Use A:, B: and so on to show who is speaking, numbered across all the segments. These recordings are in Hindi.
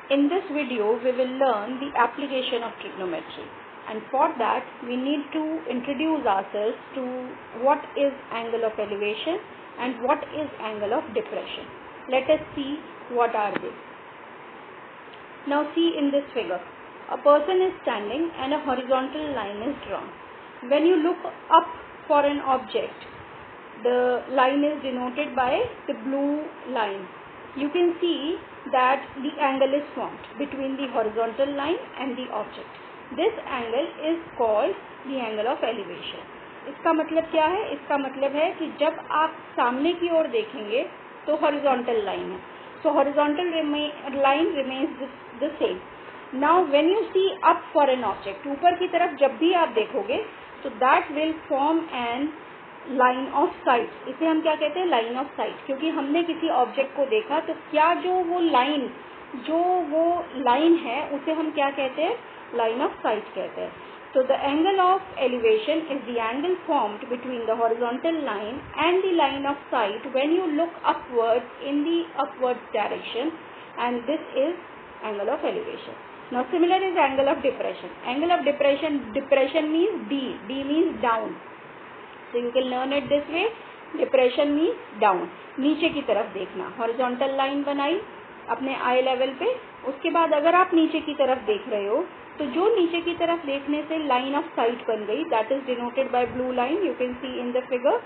A: In this video, we will learn the application of trigonometry, and for that we need to introduce ourselves to what is angle of elevation and what is angle of depression. Let us see what are they. Now see in this figure, a person is standing and a horizontal line is drawn. When you look up for an object, the line is denoted by the blue line. You can see that the angle is formed between the horizontal line and the object. This angle is called the angle of elevation. इसका मतलब क्या है? इसका मतलब है कि जब आप सामने की ओर देखेंगे तो horizontal line है. So horizontal line remains the same. Now when you see up for an object, ऊपर की तरफ जब भी आप देखोगे तो that will form an line of site. इसे हम क्या कहते हैं? Line of site. क्योंकि हमने किसी ऑब्जेक्ट को देखा तो क्या जो वो लाइन है उसे हम क्या कहते हैं? लाइन ऑफ साइट कहते हैं. तो the angle of elevation is the angle formed between the horizontal line and the line of site when you look upward in the upward direction, and this is angle of elevation. Now similar is angle of depression. Angle of depression means D. D means down. So you can learn it this way. Depression means down. नीचे की तरफ देखना. Horizontal line बनाई अपने eye level पे. उसके बाद अगर आप नीचे की तरफ देख रहे हो तो जो नीचे की तरफ देखने से line of sight बन गई, that is denoted by blue line. You can see in the figure.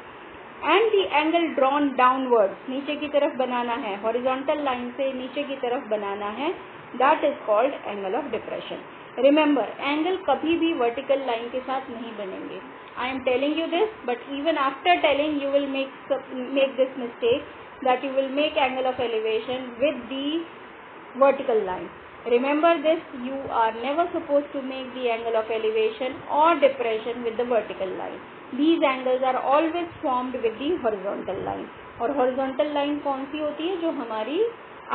A: And the angle drawn downwards. नीचे की तरफ बनाना है. Horizontal line से नीचे की तरफ बनाना है. That is called angle of depression. Remember, angle कभी भी vertical line के साथ नहीं बनेंगे. I am telling you this, but even after telling, you will make this mistake that you will make angle of elevation with the vertical line. Remember this, you are never supposed to make the angle of elevation or depression with the vertical line. These angles are always formed with the horizontal line. और horizontal line कौन सी होती है? जो हमारी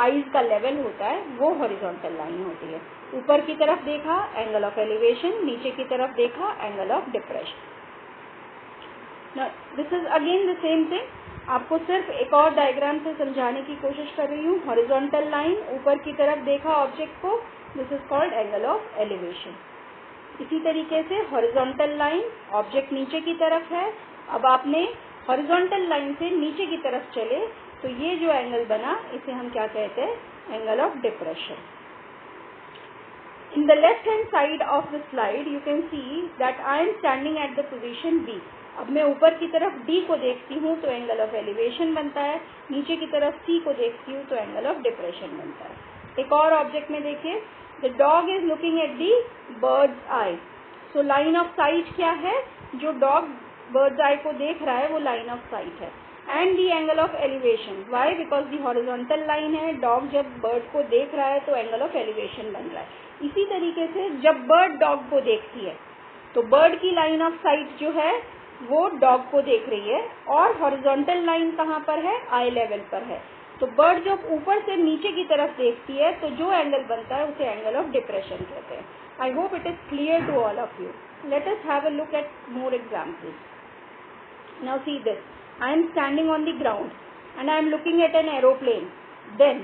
A: आईज का लेवल होता है वो हॉरिजॉन्टल लाइन होती है. ऊपर की तरफ देखा एंगल ऑफ एलिवेशन, नीचे की तरफ देखा angle of depression. This is again the same thing. आपको सिर्फ एक और डायग्राम से समझाने की कोशिश कर रही हूँ. हॉरिजॉन्टल लाइन, ऊपर की तरफ देखा ऑब्जेक्ट को, this is called angle of elevation. इसी तरीके से हॉरिजॉन्टल लाइन, ऑब्जेक्ट नीचे की तरफ है. अब आपने हॉरिजॉन्टल लाइन से नीचे की तरफ चले तो ये जो एंगल बना इसे हम क्या कहते हैं? Angle of depression. In the left hand side of the slide you can see that I am standing at the position B. अब मैं ऊपर की तरफ डी को देखती हूँ तो एंगल ऑफ एलिवेशन बनता है. नीचे की तरफ सी को देखती हूँ तो एंगल ऑफ डिप्रेशन बनता है. एक और ऑब्जेक्ट में देखिए, the dog is looking at the birds I. So line of site क्या है? जो डॉग बर्ड्स आई को देख रहा है वो लाइन ऑफ साइट है. And the angle of elevation, why? Because the horizontal line है. डॉग जब बर्ड को देख रहा है तो एंगल ऑफ एलिवेशन बन रहा है. इसी तरीके से जब बर्ड डॉग को देखती है तो बर्ड की लाइन ऑफ साइट जो है वो डॉग को देख रही है, और हॉरिजॉन्टल लाइन कहाँ पर है? आई लेवल पर है. तो बर्ड जब ऊपर से नीचे की तरफ देखती है तो जो एंगल बनता है उसे एंगल ऑफ डिप्रेशन कहते हैं. I hope it is clear to all of you. Let us have a look at more examples. Now see this. I am standing on the ground and I am looking at an aeroplane. Then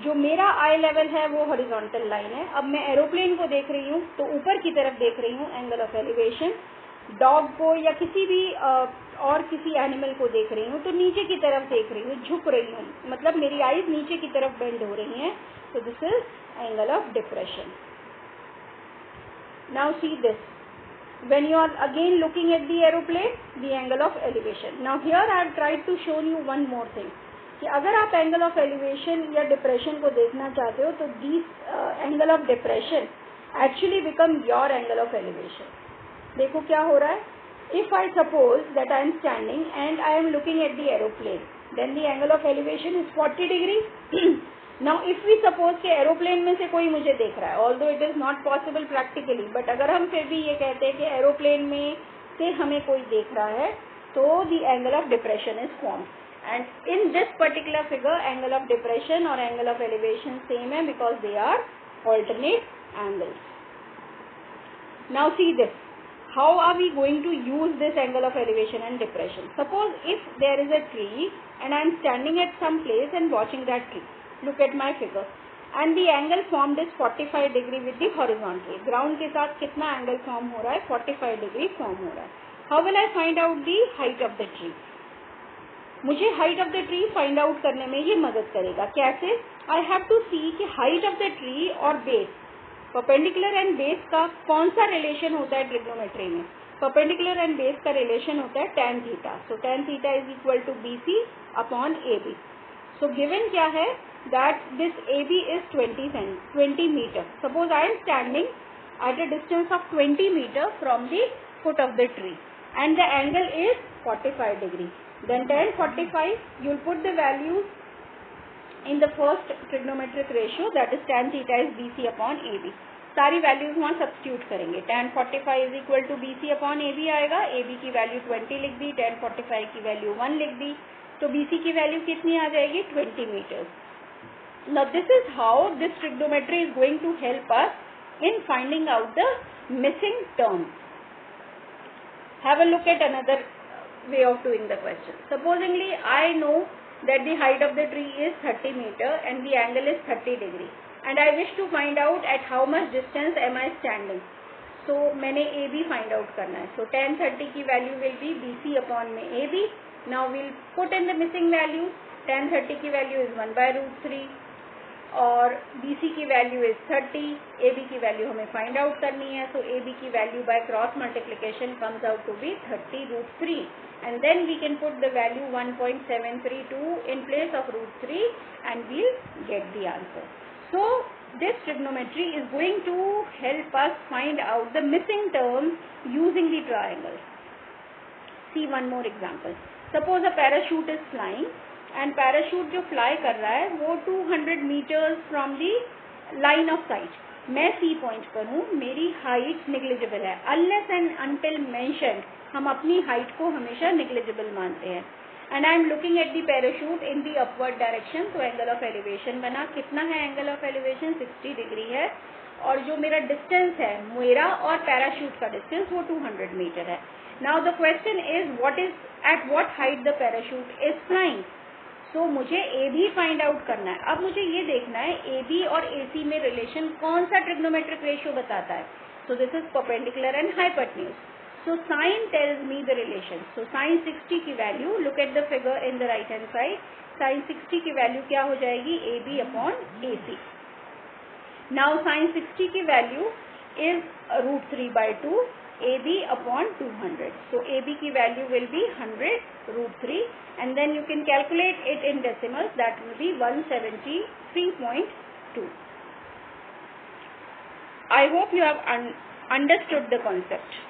A: जो मेरा आई लेवल है वो हॉरिजॉन्टल लाइन है. अब मैं एरोप्लेन को देख रही हूँ तो ऊपर की तरफ देख रही हूँ, एंगल ऑफ एलिवेशन. डॉग को या किसी भी और किसी एनिमल को देख रही हूँ तो नीचे की तरफ देख रही हूँ, झुक रही हूँ, मतलब मेरी आईज नीचे की तरफ बेंड हो रही हैं. तो this is angle of depression. Now see this. When you are again looking at the aeroplane, the angle of elevation. Now here I have tried to show you one more thing. कि अगर आप angle of elevation या depression को देखना चाहते हो तो these angle of depression actually become your angle of elevation. देखो क्या हो रहा है. If I suppose that I am standing and I am looking at the aeroplane, then the angle of elevation is 40 degree. Now if we suppose कि एरोप्लेन में से कोई मुझे देख रहा है, although it is not possible practically, but अगर हम फिर भी ये कहते हैं कि एरोप्लेन में से हमें कोई देख रहा है तो the angle of depression is formed. And in this particular figure, angle of depression और angle of elevation same है because they are alternate angles. Now see this. How are we going to use this angle of elevation and depression? Suppose if there is a tree and I am standing at some place and watching that tree. Look at my figure. And the angle formed is 45 degree with the horizontal. Ground के साथ कितना एंगल फॉर्म हो रहा है? 45 डिग्री फॉर्म हो रहा है. How will I find out the height of the tree? मुझे height of the tree find out करने में ये मदद करेगा. कैसे? आई हैव टू सी कि हाइट ऑफ द ट्री और बेस, परपेंडिकुलर एंड बेस का कौन सा रिलेशन होता है ट्रिग्नोमेट्री में? परपेंडिकुलर एंड बेस का रिलेशन होता है tan theta. So tan theta is equal to BC upon AB. So given क्या है? That this AB is 20 metre. Suppose I am standing at a distance of 20 meter from the foot of the tree and the angle is 45 degree. Then tan 45, you will put the values in the first trigonometric ratio, that is tan theta is BC upon AB. सारी वैल्यूज वहाँ सब्स्टिट्यूट करेंगे. tan 45 is equal to BC upon AB आएगा. AB की वैल्यू 20 लिख दी, tan 45 की वैल्यू 1 लिख दी, तो BC की वैल्यू कितनी आ जाएगी? 20 metres. Now this is how this trigonometry is going to help us in finding out the missing term. Have a look at another way of doing the question. Supposingly I know that the height of the tree is 30 meter and the angle is 30 degree and I wish to find out at how much distance am I standing. So मैंने AB find out करना है. So tan 30 की value will be BC upon में AB. Now we'll put in the missing value. tan 30 की value is 1 by root 3 और BC की वैल्यू इज 30. AB की वैल्यू हमें फाइंड आउट करनी है. सो AB की value by cross multiplication comes out to be 30 root 3 and then we can put the value 1.732 in place of root 3 and we'll get the answer. So this trigonometry is going to help us find out the missing term using the triangle. See one more example. Suppose a parachute is flying and parachute जो फ्लाई कर रहा है वो 200 metres from the line of sight. मैं सी पॉइंट पर हूँ, मेरी हाइट निग्लिजिबल है. अनलेस एंड अनटिल मेंशन्ड हम अपनी हाइट को हमेशा निग्लिजिबल मानते हैं. And I am looking at the parachute in the upward direction. तो एंगल ऑफ एलिवेशन बना. कितना है एंगल ऑफ एलिवेशन? 60 डिग्री है. और जो मेरा डिस्टेंस है, मेरा और पैराशूट का डिस्टेंस, वो 200 मीटर है. Now the question is what is at what height the parachute is flying. तो मुझे AB फाइंड आउट करना है. अब मुझे ये देखना है AB और AC में रिलेशन कौन सा ट्रिग्नोमेट्रिक रेशियो बताता है. So this is perpendicular and hypotenuse. So sine tells me the relation. So sine 60 की value, look at the figure in the right hand side. Sine 60 की वैल्यू क्या हो जाएगी? AB upon AC. Now sine 60 की value is root 3/2 AB upon 200. So AB की value will be 100 root 3 and then you can calculate it in decimals. That will be 173.2. I hope you have understood the concept.